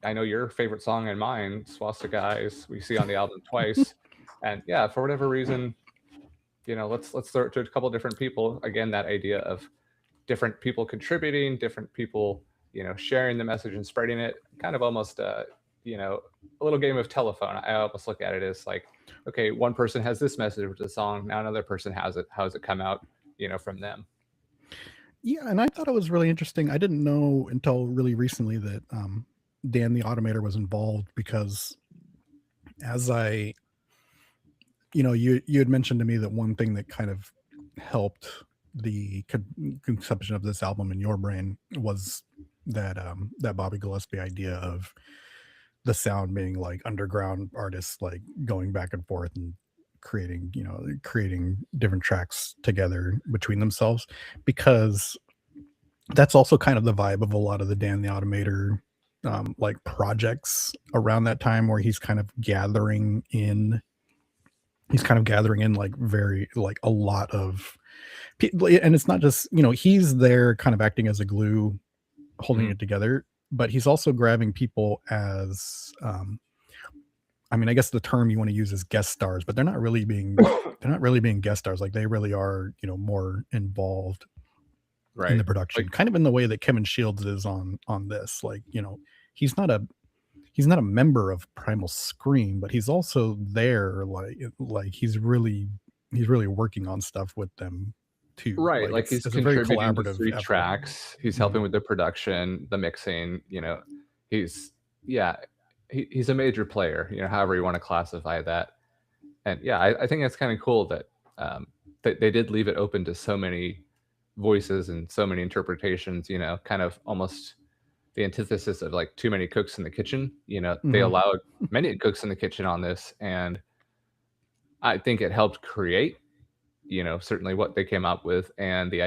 I know your favorite song and mine, Swastika Eyes, we see on the album twice. And yeah, for whatever reason, let's throw it to a couple different people. Again, that idea of different people contributing, different people, sharing the message and spreading it, kind of almost you know, a little game of telephone. I almost look at it as like, okay, one person has this message with the song, now another person has it. How does it come out, from them? Yeah, and I thought it was really interesting. I didn't know until really recently that Dan the Automator was involved because as I, you had mentioned to me that one thing that kind of helped the conception of this album in your brain was that Bobby Gillespie idea of the sound being like underground artists like going back and forth and creating different tracks together between themselves, because that's also kind of the vibe of a lot of the Dan the Automator like projects around that time, where he's kind of gathering in like very like a lot of people. And it's not just, he's there kind of acting as a glue holding Mhm. it together, but he's also grabbing people as I mean, I guess the term you want to use is guest stars, but they're not really being guest stars. Like they really are, more involved in Right. the production, Like, kind of in the way that Kevin Shields is on this. Like, he's not a he's not a member of Primal Scream, but he's also there. Like he's really working on stuff with them too. right. Like Like it's he's it's a very contributing to collaborative three effort. tracks. He's helping Mhm. with the production, the mixing, he's, yeah, he's a major player, however you want to classify that. And yeah, I think that's kind of cool that they did leave it open to so many voices and so many interpretations. Kind of almost the antithesis of like too many cooks in the kitchen. They Mhm. allowed many cooks in the kitchen on this, and I think it helped create, certainly what they came up with. And the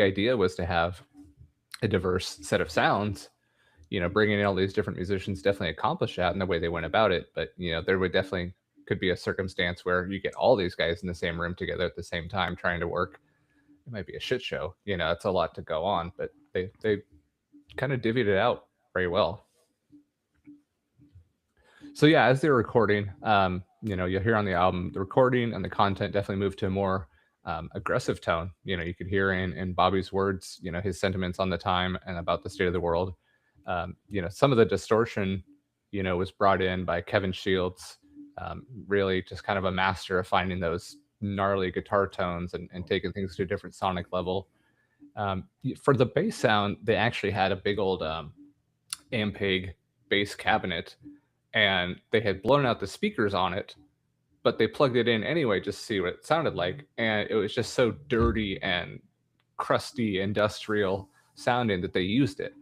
idea was to have a diverse set of sounds. Bringing in all these different musicians definitely accomplished that in the way they went about it. But there would definitely could be a circumstance where you get all these guys in the same room together at the same time trying to work. It might be a shit show. It's a lot to go on, but they kind of divvied it out very well. So yeah, as they were recording, you'll hear on the album the recording and the content definitely moved to a more aggressive tone. You could hear in Bobby's words, his sentiments on the time and about the state of the world. Some of the distortion, was brought in by Kevin Shields, really just kind of a master of finding those gnarly guitar tones and taking things to a different sonic level. For the bass sound, they actually had a big old Ampeg bass cabinet, and they had blown out the speakers on it, but they plugged it in anyway just to see what it sounded like. And it was just so dirty and crusty, industrial sounding that they used it.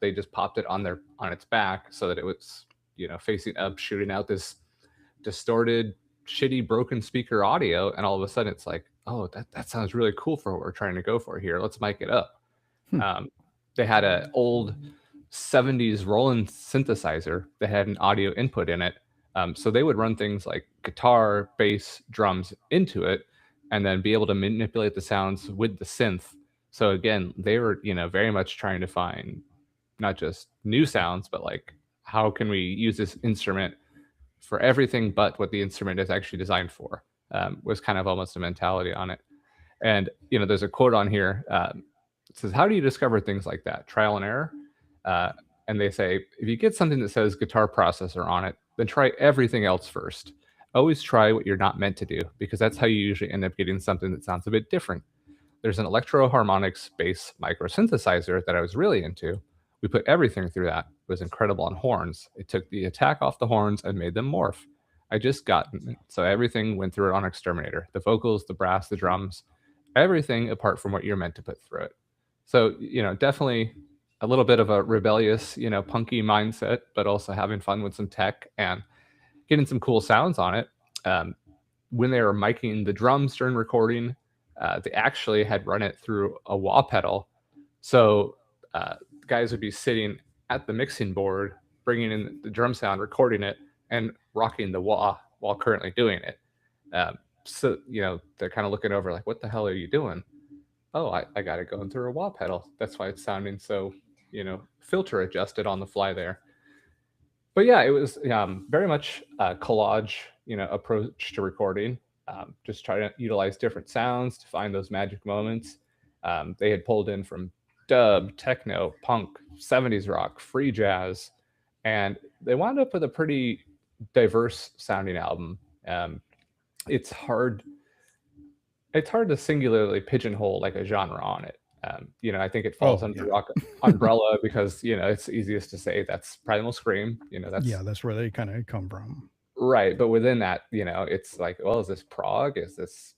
They just popped it on its back so that it was, facing up, shooting out this distorted, shitty, broken speaker audio. And all of a sudden, it's like, oh, that sounds really cool for what we're trying to go for here. Let's mic it up. Hmm. Um, they had an old 70s Roland synthesizer that had an audio input in it. So they would run things like guitar, bass, drums into it, and then be able to manipulate the sounds with the synth. So again, they were, very much trying to find not just new sounds, but like how can we use this instrument for everything but what the instrument is actually designed for. Was kind of almost a mentality on it. And there's a quote on here. It says, "How do you discover things like that? Trial and error." Uh, and they say, if you get something that says guitar processor on it, then try everything else first. Always try what you're not meant to do, because that's how you usually end up getting something that sounds a bit different. There's an Electro Harmonics bass microsynthesizer that I was really into. We put everything through that. It was incredible on horns. It took the attack off the horns and made them morph. I just gotten it. So everything went through it on Exterminator. The vocals, the brass, the drums, everything apart from what you're meant to put through it. So, definitely a little bit of a rebellious, punky mindset, but also having fun with some tech and getting some cool sounds on it. Um, when they were miking the drums during recording, they actually had run it through a wah pedal. So guys would be sitting at the mixing board, bringing in the drum sound, recording it, and rocking the wah while currently doing it. So, they're kind of looking over like, what the hell are you doing? Oh, I got it going through a wah pedal. That's why it's sounding so, filter adjusted on the fly there. But yeah, it was very much a collage, approach to recording. Just try to utilize different sounds to find those magic moments. They had pulled in from dub, techno, punk, 70s rock, free jazz, and they wound up with a pretty diverse sounding album. Um, it's hard it's hard to singularly pigeonhole like a genre on it. I think it falls Oh under the yeah, rock umbrella because it's easiest to say that's Primal Scream. yeah, That's that's where they kind of come from. right. But within that, it's like, well, is this prog? Is this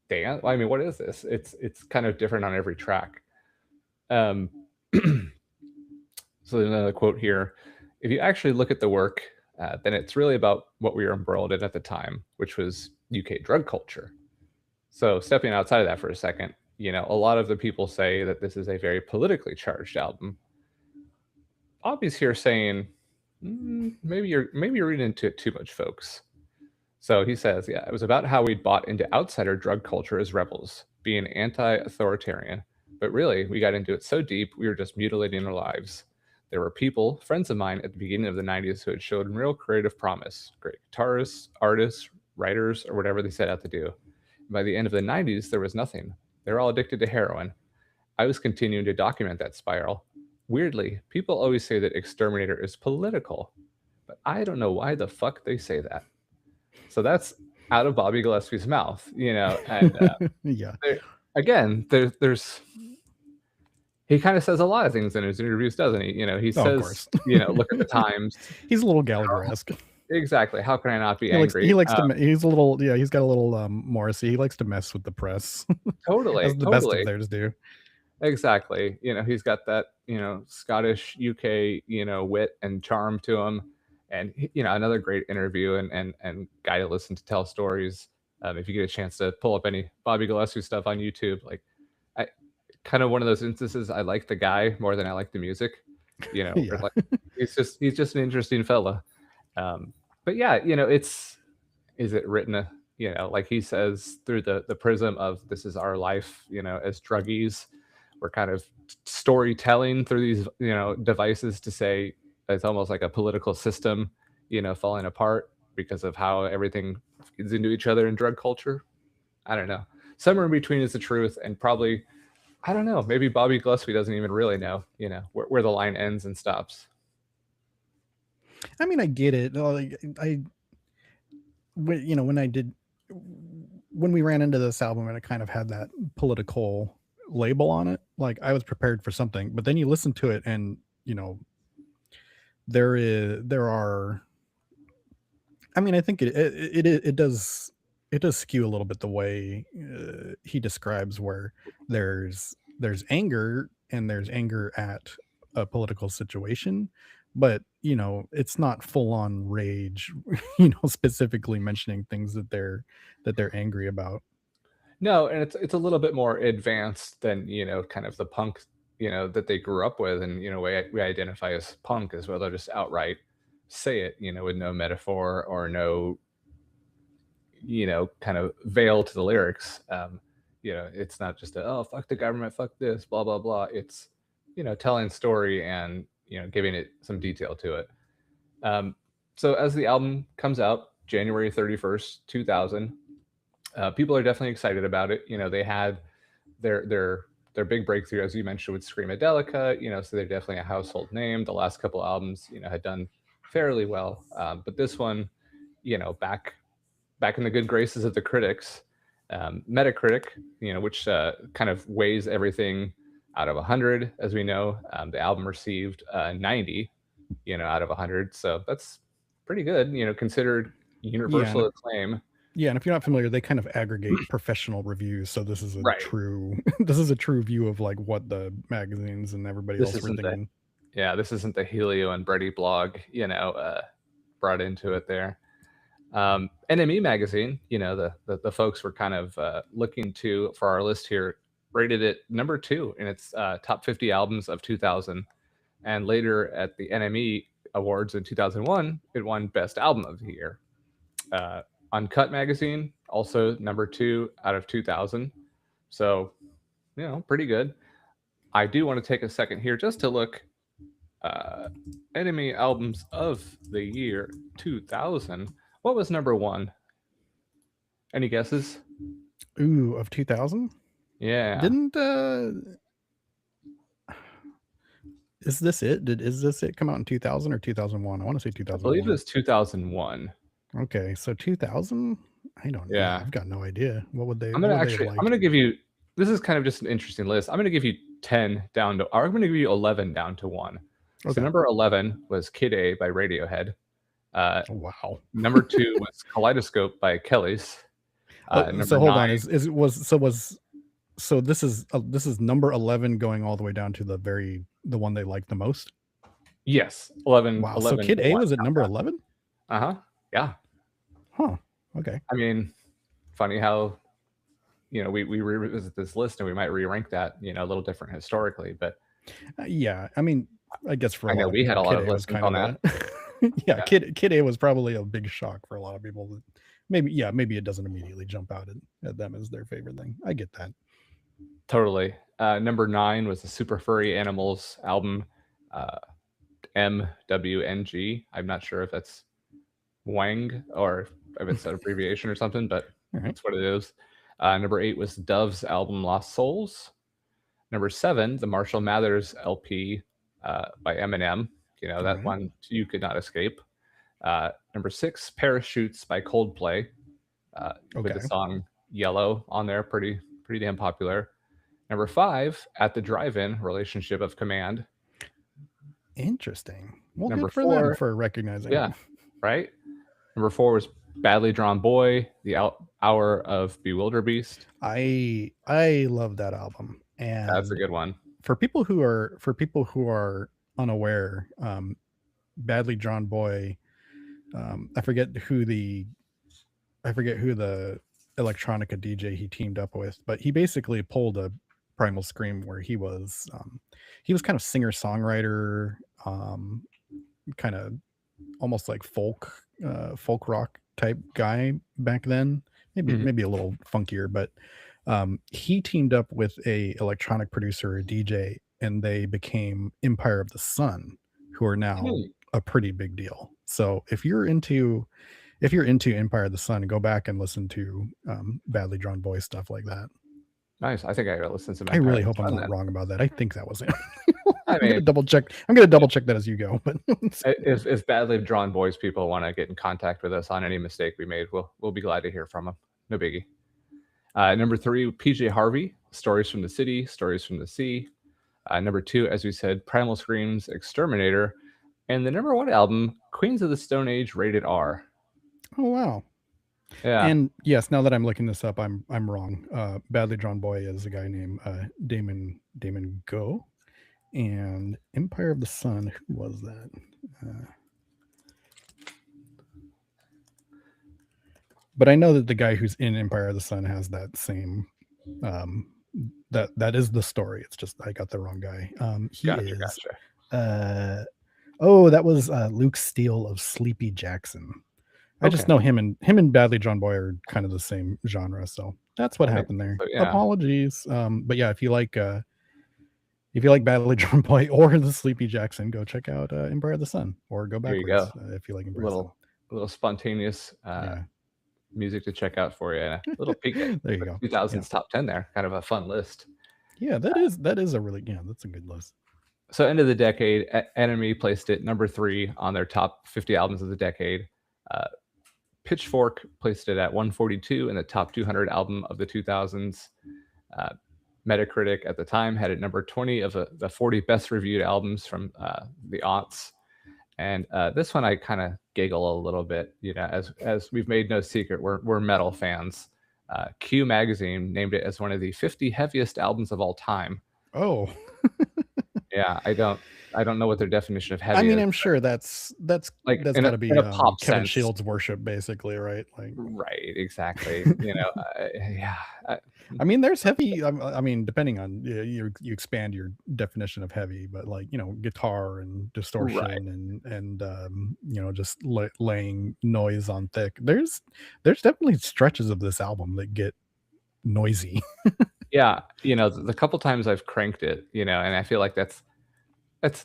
dance? I mean, what is this? It's kind of different on every track. Um, so there's another quote here. If you actually look at the work, then it's really about what we were embroiled in at the time, which was UK drug culture. So stepping outside of that for a second, a lot of the people say that this is a very politically charged album. Bobby's here saying, maybe you're reading into it too much, folks. So he says, yeah, it was about how we'd bought into outsider drug culture as rebels, being anti-authoritarian. But really, we got into it so deep, we were just mutilating our lives. There were people, friends of mine at the beginning of the 90s, who had showed real creative promise, great guitarists, artists, writers, or whatever they set out to do. By the end of the 90s, there was nothing. They were all addicted to heroin. I was continuing to document that spiral. Weirdly, people always say that Exterminator is political, but I don't know why the fuck they say that. So that's out of Bobby Gillespie's mouth, and Yeah. there, again, there's he kind of says a lot of things in his interviews, doesn't he? He Oh, of says, course. look at the times. He's a little Gallagher-esque. Exactly. How can I not be He likes angry? he likes to he's a little, yeah, he's got a little Morrissey. He likes to mess with the press. Totally, As the best of totally. theirs do. Exactly. He's got that, Scottish UK, wit and charm to him. And another great interview and guy to listen to tell stories. If you get a chance to pull up any Bobby Gillespie stuff on YouTube, like I kind of one of those instances, I like the guy more than I like the music. Where, Yeah. like he's just an interesting fella. But yeah, is it written like he says, through the prism of this is our life, as druggies. We're kind of storytelling through these devices to say it's almost like a political system falling apart because of how everything feeds into each other in drug culture. I don't know. Somewhere in between is the truth, and probably, I don't know, maybe Bobby Gillespie doesn't even really know where the line ends and stops. I mean, I get it. Like, when I did, when we ran into this album and it kind of had that political label on it, like I was prepared for something, but then you listen to it and, there are, I mean, I think it does skew a little bit the way he describes, where there's anger, and there's anger at a political situation, but it's not full on rage. Specifically mentioning things that they're angry about. No, and it's a little bit more advanced than kind of the punk that they grew up with, and we identify as punk as well. They'll just outright say it, with no metaphor or no kind of veil to the lyrics. It's not just oh, fuck the government, fuck this, blah blah blah. It's telling story and giving it some detail to it. Um, so as the album comes out, January 31st, 2000, people are definitely excited about it. They had their big breakthrough, as you mentioned, with Screamadelica. So they're definitely a household name. The last couple albums, had done fairly well, but this one, back in the good graces of the critics, Metacritic, which kind of weighs everything out of 100, as we know. The album received 90, out of 100, so that's pretty good, considered Yeah, universal acclaim. yeah, and if you're not familiar, they kind of aggregate professional reviews, so this is a Right. true this is a true view of like what the magazines and everybody This else were isn't the thinking. Yeah, this isn't the Helio and Brady blog, brought into it there. NME magazine, the folks were kind of looking to, for our list here, rated it number 2 in its top 50 albums of 2000. And later at the NME Awards in 2001, it won Best Album of the Year. Uncut magazine, also number 2 out of 2000. So, pretty good. I do want to take a second here just to look Enemy albums of the year 2000. What was number one? Any guesses? Ooh, of 2000? Yeah. Didn't Is this it? Is this it come out in 2000 or 2001? I want to say I 2001. believe it was 2001. Okay, so 2000? I don't know. Yeah. I've got no idea. What would they I'm gonna give you, this is kind of just an interesting list. I'm gonna give you 10 down to, or I'm gonna give you 11 down to 1. Okay. So number 11 was Kid A by Radiohead. Wow. Number 2 was Kaleidoscope by Kellys. So hold on. So this is number 11 going all the way down to the one they like the most? Yes, 11. Wow. 11 So Kid A was at number 11? Yeah. Huh. Okay. I mean, funny how, we revisit this list and we might re-rank that, a little different historically, but yeah, I mean, I guess for I know we had a lot of listens on that. Yeah, Kid A was probably a big shock for a lot of people. Maybe it doesn't immediately jump out at them as their favorite thing. I get that. Totally. Number 9 was the Super Furry Animals album, MWNG. I'm not sure if that's Wang or if it's an abbreviation or something, but that's what it is. Number 8 was Dove's album Lost Souls. Number 7, the Marshall Mathers LP by Eminem. That one you could not escape. Number 6, Parachutes by Coldplay, with the song Yellow on there. Pretty damn popular. Number 5, At the Drive-In, Relationship of Command. Interesting. Well, number good for 4, them for recognizing. Yeah, right? Number 4 was Badly Drawn Boy, The Hour of Bewilderbeast. I love that album. And that's a good one. For people who are unaware, Badly Drawn Boy, I forget who the electronica DJ he teamed up with, but he basically pulled a Primal Scream where he was kind of singer-songwriter, kind of almost like folk rock type guy back then, maybe a little funkier, but he teamed up with a electronic producer, a DJ, and they became Empire of the Sun, who are now a pretty big deal. So if you're into Empire of the Sun, go back and listen to Badly Drawn Boy stuff like that. Nice. I think I gotta listen to some. I really hope I'm not wrong about that. I think that was it. I'm gonna double check that as you go. But if Badly Drawn Boys people want to get in contact with us on any mistake we made, we'll be glad to hear from them. No biggie. Number 3, PJ Harvey, Stories from the City, Stories from the Sea. Number 2, as we said, Primal Scream's Exterminator. And the number 1 album, Queens of the Stone Age, Rated R. Oh, wow. Yeah. And yes, now that I'm looking this up, I'm wrong. Badly Drawn Boy is a guy named Damon Go. And Empire of the Sun, who was that? But I know that the guy who's in Empire of the Sun has that same that is the story. It's just I got the wrong guy. Gotcha. That was Luke Steele of Sleepy Jackson. I just know him and Badly Drawn Boy are kind of the same genre, so that's what happened there. So, yeah. Apologies. But yeah, if you like Badly Drawn Boy or the Sleepy Jackson, go check out Empire of the Sun, or go backwards. There you go. If you like Empire a little spontaneous music to check out for you. A little peek at there you go. 2000s top 10 there. Kind of a fun list. Yeah, that is a really that's a good list. So end of the decade, Enemy placed it number 3 on their top 50 albums of the decade. Pitchfork placed it at 142 in the top 200 album of the 2000s. Metacritic at the time had it number 20 of the 40 best reviewed albums from the aughts. And this one I kind of giggle a little bit, as we've made no secret, we're metal fans. Q Magazine named it as one of the 50 heaviest albums of all time. Oh. Yeah, I don't know what their definition of heavy is. I mean, I'm sure that's like that's got to be pop Kevin sense. Shields worship, basically, right? Like, right, exactly. Yeah. I mean, there's heavy. I mean, depending on you expand your definition of heavy, but like guitar and distortion and just laying noise on thick. There's definitely stretches of this album that get noisy. Yeah, the couple times I've cranked it, and I feel like that's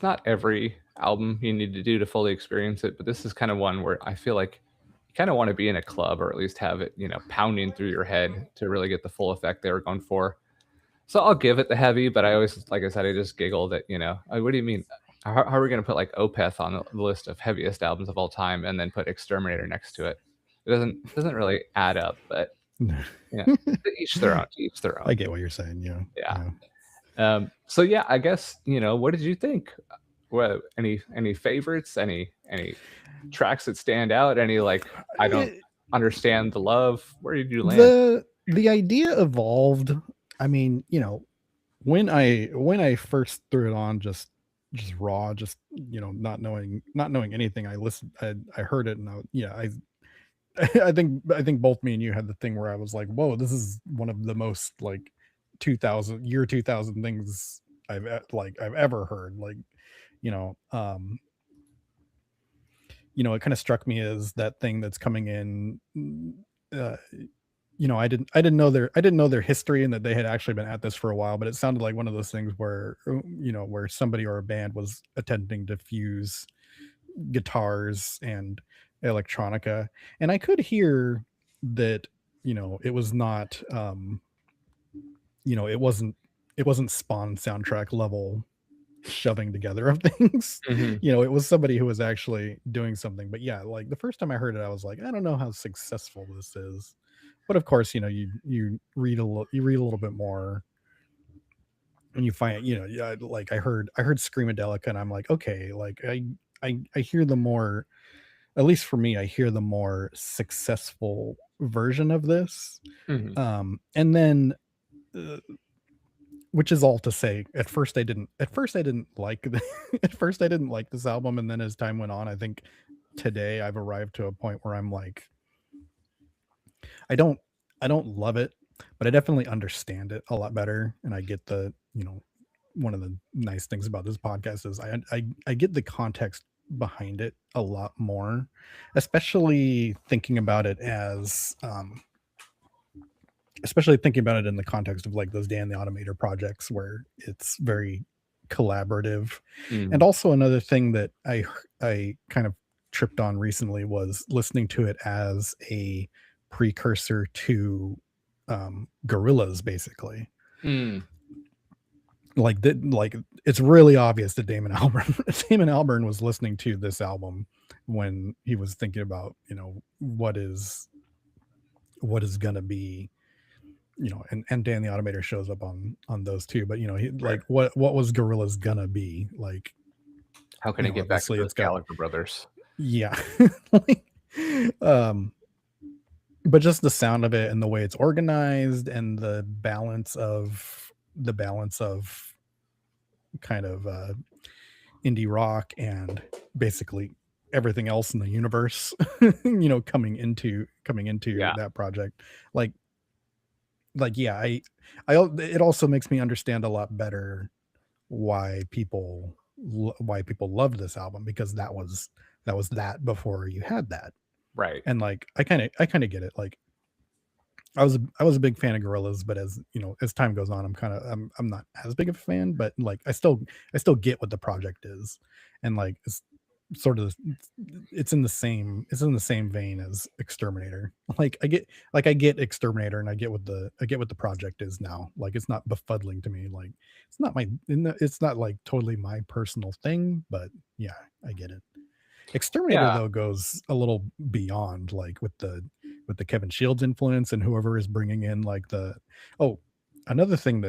not every album you need to do to fully experience it, but this is kind of one where I feel like you kind of want to be in a club, or at least have it, pounding through your head to really get the full effect they were going for. So I'll give it the heavy, but I always, like I said, I just giggled at, what do you mean? How are we going to put like Opeth on the list of heaviest albums of all time and then put Exterminator next to it? It doesn't really add up, but yeah, to each their own. To each their own. I get what you're saying. Yeah. Yeah. So yeah, I guess, what did you think? What, any favorites? Any tracks that stand out? Any like I don't understand the love? Where did you land? The idea evolved. I mean, when I first threw it on, just raw, just not knowing anything, I listened, I heard it, and I think both me and you had the thing where I was like, whoa, this is one of the most like 2000 things I've ever heard. Like, it kind of struck me as that thing that's coming in. I didn't know their history and that they had actually been at this for a while, but it sounded like one of those things where where somebody or a band was attempting to fuse guitars and electronica, and I could hear that it was not it wasn't Spawn soundtrack level shoving together of things. Mhm. It was somebody who was actually doing something. But yeah, like the first time I heard it, I was like, I don't know how successful this is. But of course, you read a little bit more, and you find, like I heard Screamadelica, and I'm like, okay, like I hear the more, at least for me, I hear the more successful version of this. Mhm. And then which is all to say, at first I didn't like at first I didn't like this album, and then as time went on, I think today I've arrived to a point where I'm like, I don't love it, but I definitely understand it a lot better, and I get the, one of the nice things about this podcast is I get the context behind it a lot more, especially thinking about it as especially thinking about it in the context of like those Dan the Automator projects where it's very collaborative. And Mhm. also another thing that I kind of tripped on recently was listening to it as a precursor to Gorillaz, basically. Mm. Like it's really obvious that Damon Albarn was listening to this album when he was thinking about, what is gonna be, and Dan the Automator shows up on those too, but like what was Gorillaz gonna be like? How can I get back to Obviously those it's got, Gallagher brothers? yeah. Like, but just the sound of it and the way it's organized and the balance of kind of indie rock and basically everything else in the universe, coming into Yeah. that project. Yeah, it also makes me understand a lot better why people loved this album, because that was that before you had that. Right. And like I kind of get it. Like I was a big fan of Gorillaz, but as as time goes on, I'm not as big of a fan, but like I still get what the project is. And like it's sort of, it's in the same vein as Exterminator. Like I get Exterminator, and I get what the project is now. Like it's not befuddling to me. Like it's not like totally my personal thing, but yeah, I get it. Exterminator Yeah. though goes a little beyond, like with the Kevin Shields influence and whoever is bringing in like the, oh, another thing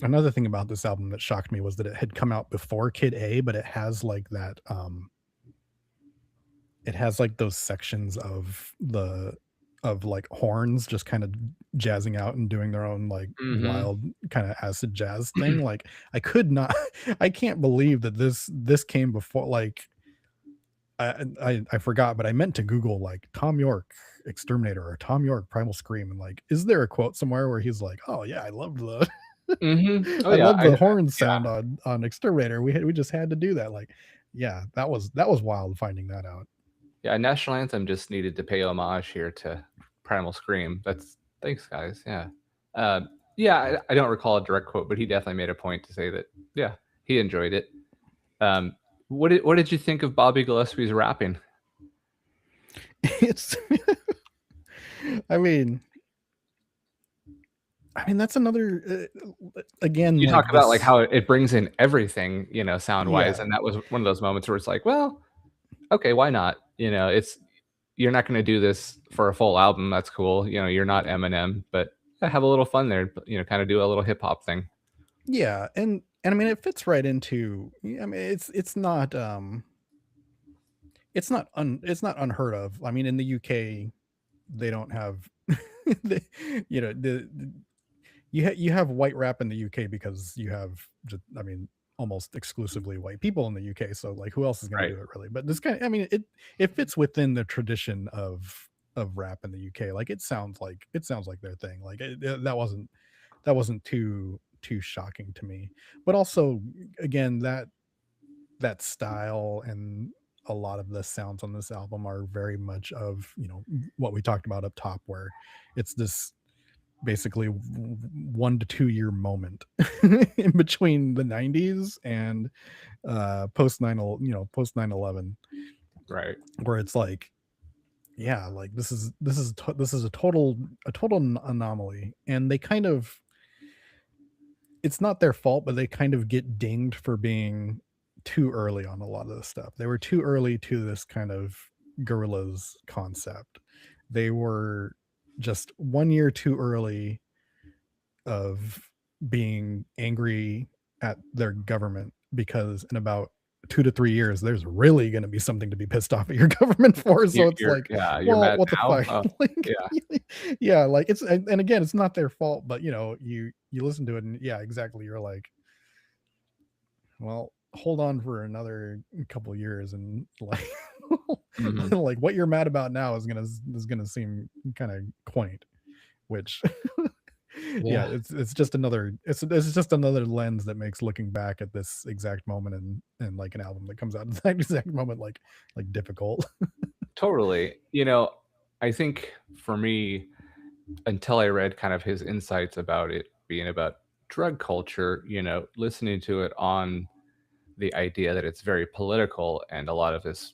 about this album that shocked me was that it had come out before Kid A, but it has like that it has like those sections of like horns just kind of jazzing out and doing their own like Mhm. wild kind of acid jazz thing. Like I could not I can't believe that this came before. Like I forgot, but I meant to Google like Tom York Exterminator or Tom York Primal Scream, and like, is there a quote somewhere where he's like, "Oh yeah, I loved the Mhm. Oh I yeah. love the horn Yeah. sound on Exterminator. We just had to do that." Like, yeah, that was wild finding that out. Yeah. National Anthem just needed to pay homage here to Primal Scream. That's thanks, guys. Yeah. Yeah. I don't recall a direct quote, but he definitely made a point to say that. Yeah, he enjoyed it. Um, What did you think of Bobby Gillespie's rapping? It's I mean that's another again, You like talk about like this. how it brings in everything, sound wise, Yeah, and that was one of those moments where it's like, well, okay, why not? It's you're not going to do this for a full album. That's cool. You're not Eminem, but have a little fun there. Kind of do a little hip hop thing. yeah, and I mean it fits right into. I mean it's not it's not unheard of. I mean in the UK they don't have the, you have white rap in the UK because you have just, I mean, almost exclusively white people in the UK. So like, who else is going to Right. do it really? But this kind of, I mean, it fits within the tradition of rap in the UK. Like it sounds like their thing. Like that wasn't too shocking to me. But also, again, that style and a lot of the sounds on this album are very much of what we talked about up top, where it's this basically 1 to 2 year moment in between the 90s and post 9/11, Right. where it's like, yeah, like this is a total anomaly, and they kind of, it's not their fault, but they kind of get dinged for being too early on a lot of this stuff. They were too early to this kind of Gorillaz concept. They were just 1 year too early of being angry at their government, because in about 2 to 3 years there's really going to be something to be pissed off at your government for. So it's like, You're well, mad what the now. fuck? Like, Yeah. yeah, like it's, and again, it's not their fault, but you listen to it and yeah, exactly, you're like, well, hold on for another couple years, and like Mhm. like what you're mad about now is gonna seem kind of quaint, which yeah, Yeah. it's just another, it's just another lens that makes looking back at this exact moment and like an album that comes out at that exact moment like difficult. Totally. I think for me, until I read kind of his insights about it being about drug culture, listening to it on the idea that it's very political and a lot of this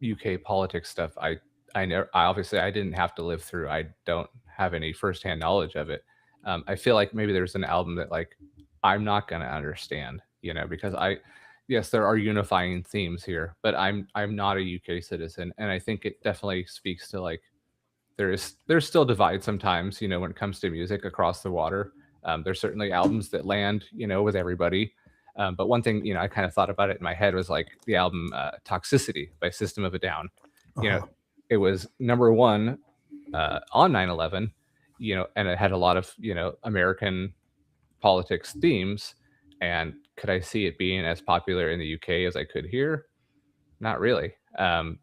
UK politics stuff, I obviously I didn't have to live through. I don't have any firsthand knowledge of it. I feel like maybe there's an album that like I'm not going to understand, because yes, there are unifying themes here, but I'm not a UK citizen, and I think it definitely speaks to like there's still divide sometimes, when it comes to music across the water. There's certainly albums that land, with everybody. But one thing, I kind of thought about it in my head was like the album Toxicity by System of a Down. Uh-huh. It was number one on 9/11, and it had a lot of, American politics themes. And could I see it being as popular in the UK as I could here? Not really. Kind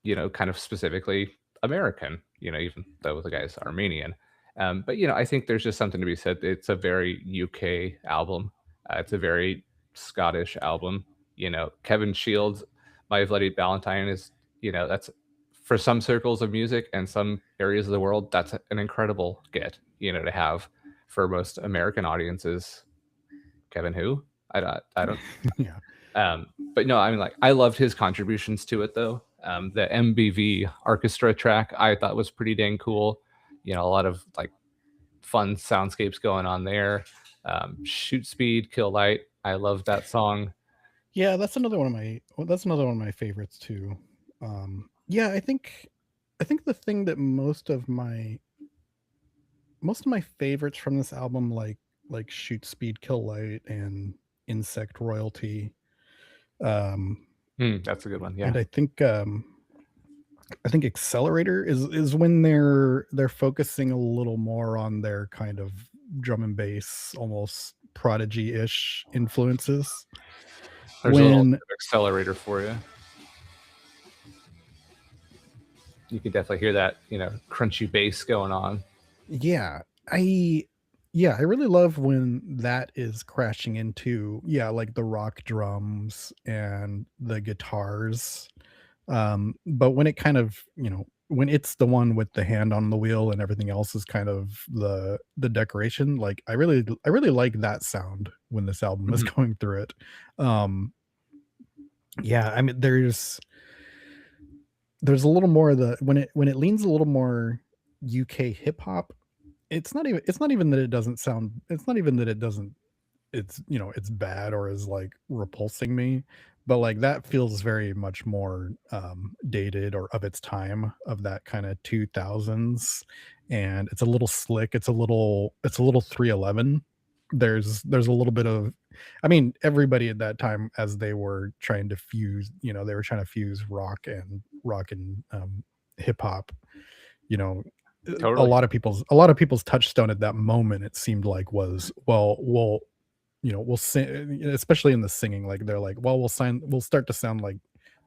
of specifically American, even though the guy's Armenian. But I think there's just something to be said. It's a very UK album. It's a very Scottish album. Kevin Shields, My Bloody Valentine is, that's for some circles of music and some areas of the world, that's an incredible get, to have. For most American audiences, Kevin who? I don't Yeah. but no, I mean, like, I loved his contributions to it, though. The MBV orchestra track I thought was pretty dang cool. A lot of like fun soundscapes going on there. Shoot Speed, Kill Light. I love that song. Yeah, that's another one of my favorites too. Yeah, I think the thing that most of my favorites from this album, like Shoot Speed Kill Light and Insect Royalty, That's a good one. Yeah. and I think Accelerator is when they're focusing a little more on their kind of drum and bass, almost Prodigy-ish influences. There's a little When accelerator for you. You can definitely hear that, crunchy bass going on. yeah, I I really love when that is crashing into, yeah, like the rock drums and the guitars. But when it kind of, when it's the one with the hand on the wheel and everything else is kind of the decoration, like I really like that sound when this album is Mhm. going through it. Um Yeah, I mean, there's a little more of the when it leans a little more UK hip hop. It's not even that it doesn't sound. It's not even that it doesn't. It's it's bad or is like repulsing me, but like that feels very much more dated or of its time, of that kind of 2000s, and it's a little slick. It's a little 311. There's a little bit of, I mean, everybody at that time, as they were trying to fuse, they were trying to fuse rock and hip hop, you know Totally. a lot of people's touchstone at that moment, it seemed like, was, well, we'll sing, especially in the singing, like they're like, well, we'll start to sound like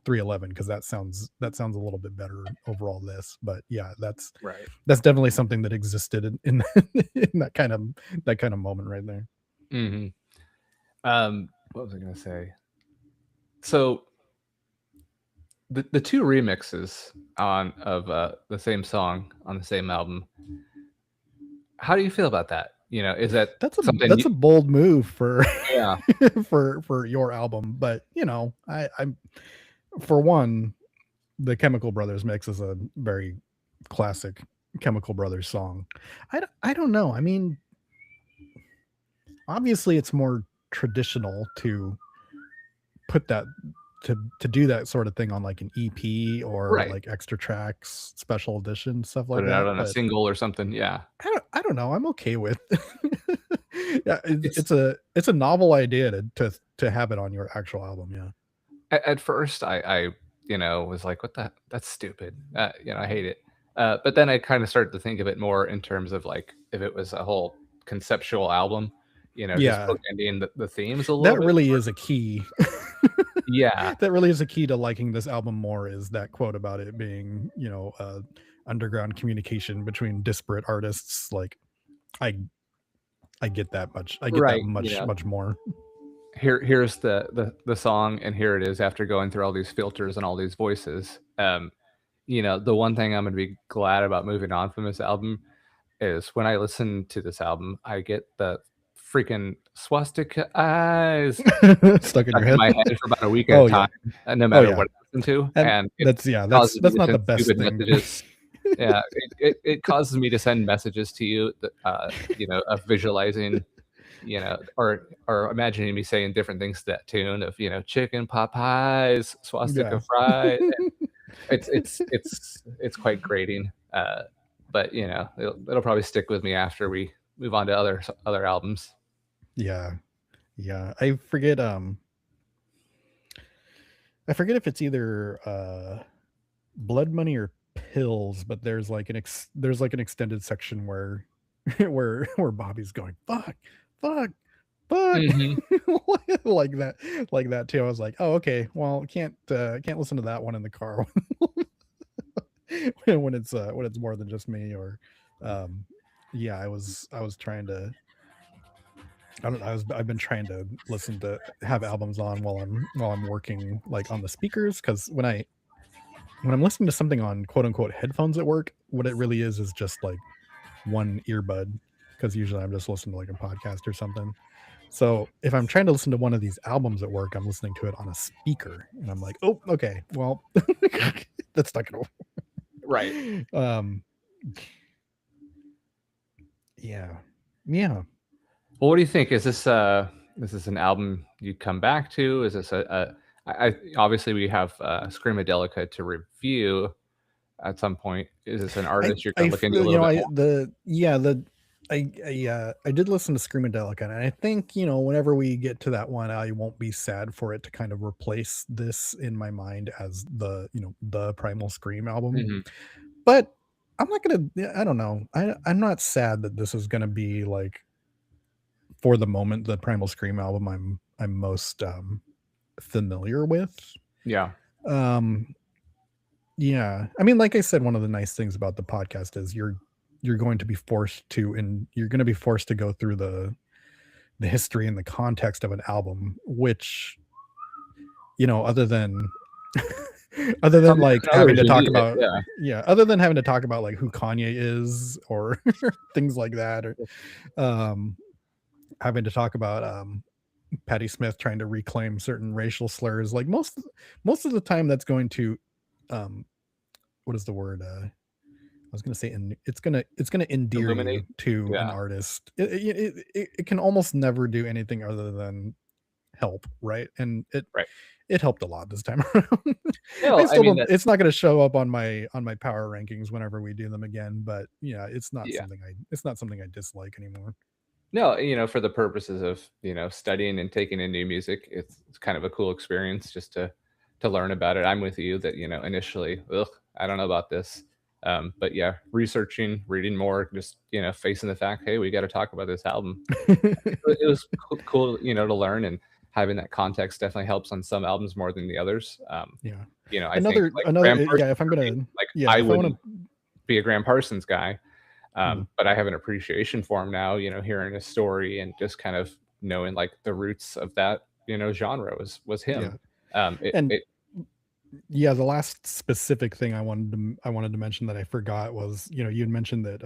311 because that sounds a little bit better overall this. But yeah, Right. that's definitely something that existed in in that kind of moment right there. Hmm. What was I gonna say? So the two remixes on of the same song on the same album. How do you feel about that? Is that something? That's a bold move for Yeah. for your album, but I'm, for one, the Chemical Brothers mix is a very classic Chemical Brothers song. I don't know. I mean, obviously it's more traditional to put that, to do that sort of thing on like an EP or Right. like extra tracks, special edition, stuff Put like it out that. on a But single or something. Yeah. I don't know. I'm okay with. Yeah, It's it's a novel idea to have it on your actual album. Yeah. at first I was like, what the that's stupid. I hate it. But then I kind of started to think of it more in terms of like if it was a whole conceptual album, just Yeah, bookending the themes a little that bit. really is a key. Yeah. That really is a key to liking this album more, is that quote about it being, underground communication between disparate artists. Like, I I get that much. I get that Right. much more. Here's the song, and here it is after going through all these filters and all these voices. The one thing I'm gonna be glad about moving on from this album is when I listen to this album, I get the freaking swastika eyes Stuck in stuck your in head. my head for about a week at a Oh yeah. time, no Oh matter yeah. what I listen to, And and it causes me that's to not send the best stupid thing. messages. Yeah, it causes me to send messages to you that, of visualizing, or imagining me saying different things to that tune of, chicken pot pies, swastika Yeah. fried. It's quite grating, but it'll probably stick with me after we move on to other albums. Yeah. Yeah. I forget if it's either Blood Money or Pills, but there's like an extended section where where Bobby's going, fuck, fuck, fuck. Hmm. like that, like that too. I was like, oh, okay, well, can't listen to that one in the car when it's more than just me. Or yeah, I was trying to, I don't know, I've been trying to listen to, have albums on while I'm working, like on the speakers, because when I'm listening to something on quote unquote headphones at work, what it really is just like one earbud, because usually I'm just listening to like a podcast or something. So if I'm trying to listen to one of these albums at work, I'm listening to it on a speaker, and I'm like, oh, okay, well, that's not gonna Right. work. Yeah, yeah. Well, what do you think? Is this an album you'd come back to? Is this obviously we have Screamadelica to review at some point. Is this an artist you're gonna look into a little bit more? I did listen to Screamadelica, and I think, whenever we get to that one, I won't be sad for it to kind of replace this in my mind as the Primal Scream album. Hmm. But I'm not gonna, I don't know. I'm not sad that this is gonna be like, for the moment, the Primal Scream album I'm most familiar with. Yeah. Um yeah. I mean, like I said, one of the nice things about the podcast is you're going to be forced to, and you're going to be forced to go through the history and the context of an album, which, other than other than Some more like than having others, to you talk need it. about, Yeah. yeah, other than having to talk about like who Kanye is, or things like that, or um having to talk about Patti Smith trying to reclaim certain racial slurs. Like most of the time, that's going to what is the word? I was going to say, it's gonna endear you Illuminate. to an Yeah. artist. It can almost never do anything other than help, right? And Right. it helped a lot this time around. I No, I still mean don't. that. It's not going to show up on my power rankings whenever we do them again. But yeah, Yeah. it's not something I dislike anymore. No, for the purposes of, studying and taking in new music, it's kind of a cool experience just to learn about it. I'm with you that, initially, ugh, I don't know about this. But yeah, researching, reading more, just, facing the fact, hey, we got to talk about this album. It was cool, to learn, and having that context definitely helps on some albums more than the others. Yeah. I think like Graham Yeah, Parsons if I'm for me, gonna like yeah, I if I want wouldn't to be a Graham Parsons guy. mm, But I have an appreciation for him now, hearing his story and just kind of knowing like the roots of that, genre was yeah. him. And It yeah, the last specific thing I wanted to mention that I forgot was, you had mentioned that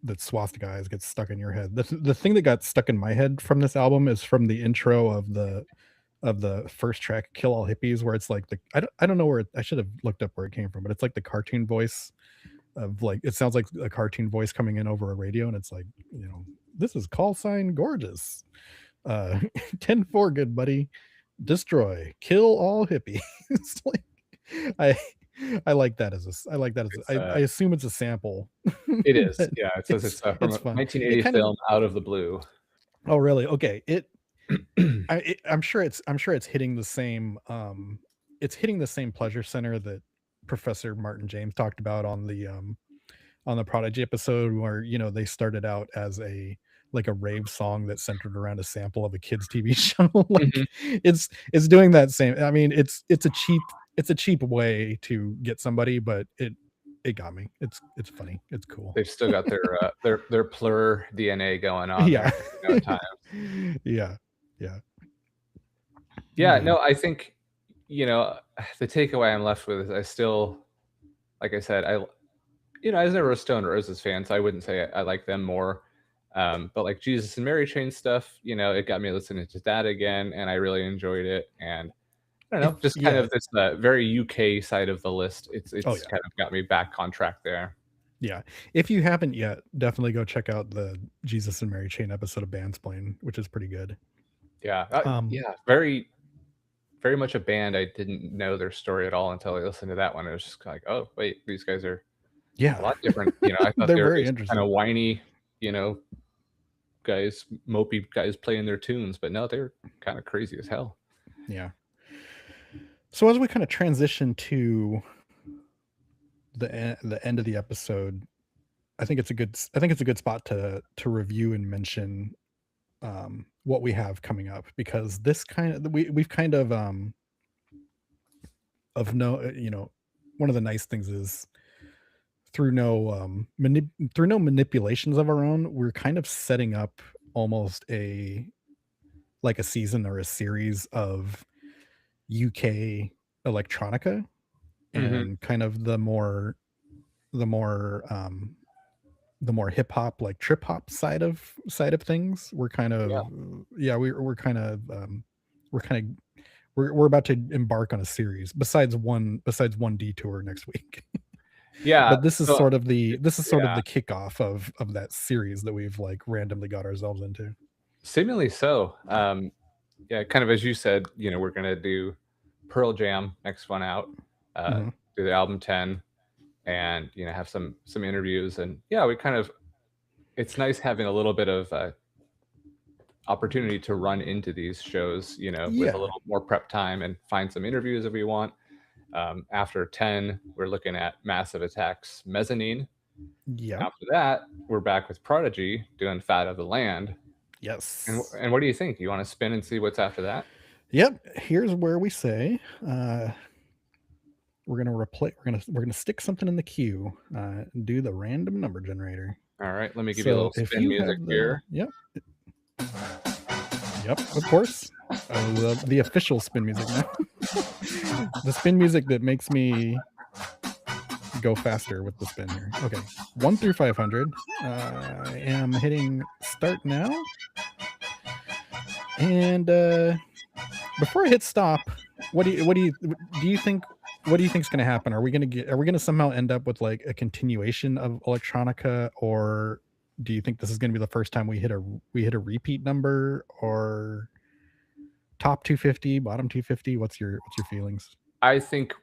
that swastika eyes get stuck in your head. The thing that got stuck in my head from this album is from the intro of the first track, Kill All Hippies, where it's like I don't know where I should have looked up where it came from, but it's like the cartoon voice of like it sounds like a cartoon voice coming in over a radio, and it's like, this is call sign gorgeous. 10-4, good buddy. Destroy, kill all hippies. Like I I like that I like that as it's I assume it's a sample. it is. But Yeah, it says it's from it's a fun. It 1980 kind of film, Out of the Blue. oh really? Okay. I'm sure it's hitting the same it's hitting the same pleasure center that Professor Martin James talked about on the Prodigy episode, where they started out as a rave song that centered around a sample of a kids TV show. Like Mhm. it's doing that same. I mean, it's a cheap way to get somebody, but it got me. It's funny. It's cool. They've still got their plur DNA going on Yeah. there, at times. Yeah. Yeah. Yeah, Yeah. no, I think, the takeaway I'm left with is I still, like I said, I was never a Stone Roses fan, so I wouldn't say I like them more. But like Jesus and Mary Chain stuff, it got me listening to that again, and I really enjoyed it. And I don't If know, just kind yeah. of this very UK side of the list. It's Oh it's yeah. kind of got me back on track there. Yeah. If you haven't yet, definitely go check out the Jesus and Mary Chain episode of Bandsplain, which is pretty good. Yeah, Um yeah, very very much a band I didn't know their story at all until I listened to that one. It was just like, oh wait, these guys are a yeah. lot different. I thought They're they were very just kind of interesting. whiny, you know, guys, mopey guys playing their tunes, but no, they're kind of crazy as hell. Yeah. So as we kind of transition to the end of the episode, I think it's a good spot to review and mention what we have coming up, because this kind of we've kind of no one of the nice things is through no through no manipulations of our own, we're kind of setting up almost a season or a series of UK electronica, Hmm. and kind of the more the more hip hop, like trip hop side of things. We're kind Yeah, of yeah, we're kind of we're about to embark on a series besides one detour next week. yeah. But So this is sort of yeah, the kickoff of that series that we've like randomly got ourselves into. seemingly so. Yeah, kind of as you said, we're gonna do Pearl Jam next one out, uh, Mhm. do the album 10, and have some interviews, and yeah, we kind of it's nice having a little bit of opportunity to run into these shows, with a Yeah. little more prep time and find some interviews if we want. After 10, we're looking at Massive Attack's Mezzanine. Yep. After that, we're back with Prodigy doing Fat of the Land. Yes. And what do you think? You want to spin and see what's after that? Yep. Here's where we say we're gonna replace. We're gonna stick something in the queue. And do the random number generator. All right, let me give you a So little if spin you music have here. yep, of course, the official spin music now, the spin music that makes me go faster with the spin here. Okay, 1 through 500. I am hitting start now. And before I hit stop, what do you think is going to happen? Are we going to somehow end up with like a continuation of electronica, or do you think this is going to be the first time we hit a repeat number, or top 250, bottom 250? What's your feelings? I think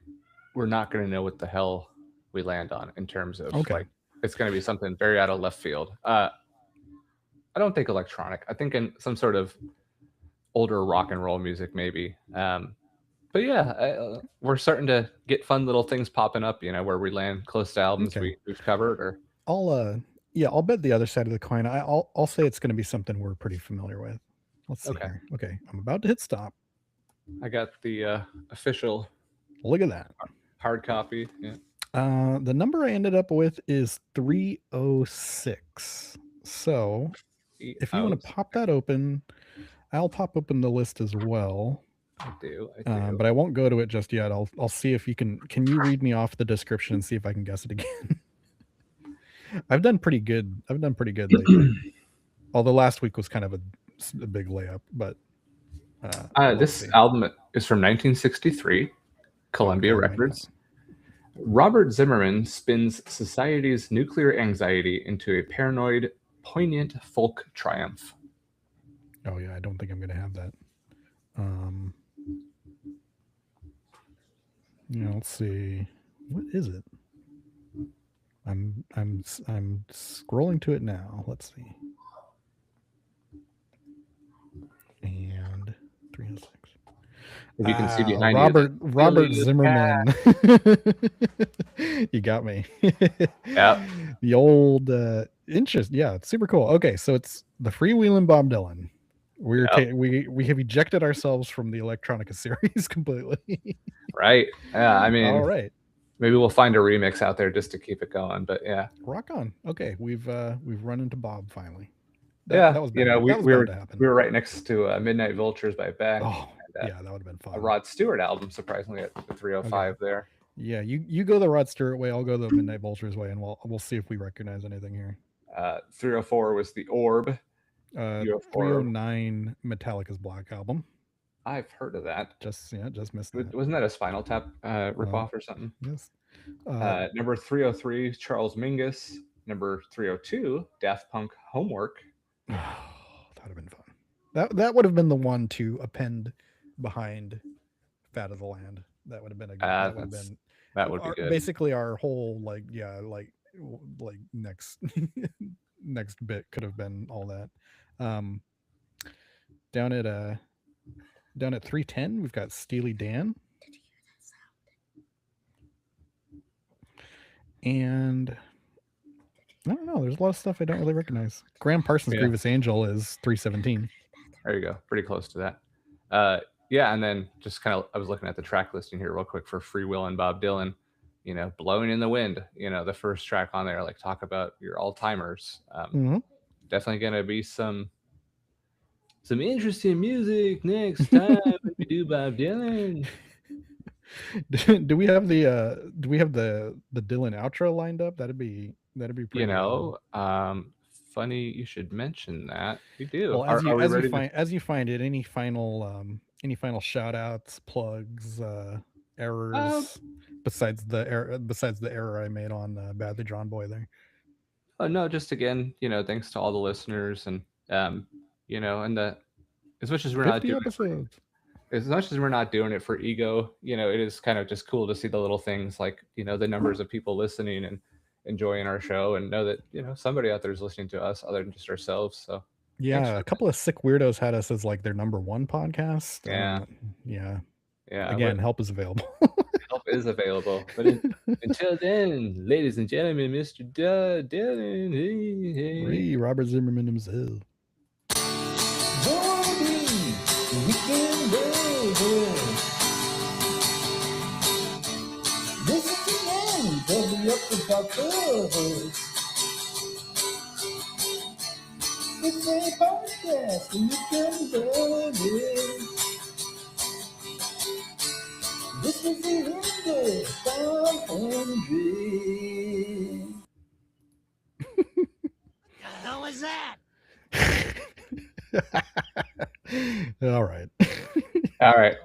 we're not going to know what the hell we land on in terms of like it's going to be something very out of left field. I don't think electronic. I think in some sort of older rock and roll music maybe. But yeah, we're starting to get fun little things popping up, you know, where we land close to albums we've covered. Or I'll bet the other side of the coin. I'll say it's going to be something we're pretty familiar with. Let's see here. Okay, I'm about to hit stop. I got the official. Look at that hard copy. Yeah. The number I ended up with is 306. So if you want to pop that open, I'll pop open the list as well. I do. But I won't go to it just yet. I'll see if you can you read me off the description and see if I can guess it again. I've done pretty good lately. Although last week was kind of a big layup, but this album is from 1963, Columbia Records. Robert Zimmerman spins society's nuclear anxiety into a paranoid, poignant folk triumph. Oh yeah, I don't think I'm going to have that. Let's see. What is it? I'm scrolling to it now. Let's see. And 306. If you can see behind Robert Zimmerman. You got me. Yeah. The old interest. Yeah, it's super cool. Okay, so it's the freewheeling Bob Dylan. We have ejected ourselves from the electronica series completely. Right. Yeah. I mean, all right. Maybe we'll find a remix out there just to keep it going. But yeah. Rock on. Okay, we've run into Bob finally. That was we were right next to Midnight Vultures by Beck. Oh, yeah, that would have been fun. A Rod Stewart album, surprisingly, at the 305 there. Yeah, you go the Rod Stewart way, I'll go the Midnight Vultures way, and we'll see if we recognize anything here. 304 was the Orb. 309 Metallica's Black Album. I've heard of that. Just missed that. Wasn't that a Spinal Tap ripoff or something? Yes. Number 303, Charles Mingus. Number 302, Daft Punk, Homework. That would have been fun. That would have been the one to append behind Fat of the Land. That would have been a good. That would be good. Basically, our whole like next next bit could have been all that. Down at 310, we've got Steely Dan. And I don't know. There's a lot of stuff I don't really recognize. Graham Parsons' Grievous Angel is 317. There you go. Pretty close to that. And then just kind of, I was looking at the track listing here real quick for Free Will and Bob Dylan. Blowing in the Wind. The first track on there, like talk about your all-timers. Definitely gonna be some interesting music next time when we do Bob Dylan. Do we have the Dylan outro lined up? That'd be pretty cool. Funny you should mention that. We do. Well, as you find it, any final shout outs, plugs, errors besides the error I made on Badly Drawn Boy there? No, just again, thanks to all the listeners, and and as much as we're not doing it for ego, it is kind of just cool to see the little things like the numbers of people listening and enjoying our show, and know that somebody out there is listening to us other than just ourselves. So yeah, a couple of sick weirdos had us as like their number one podcast. Yeah. Again, help is available. Help is available. But until then, ladies and gentlemen, Mr. Dylan, hey, Robert Zimmerman himself. This is the end of the Uppercut Covers. It's a podcast and you can love it. This is the end of 500. The hell is that? All right. All right.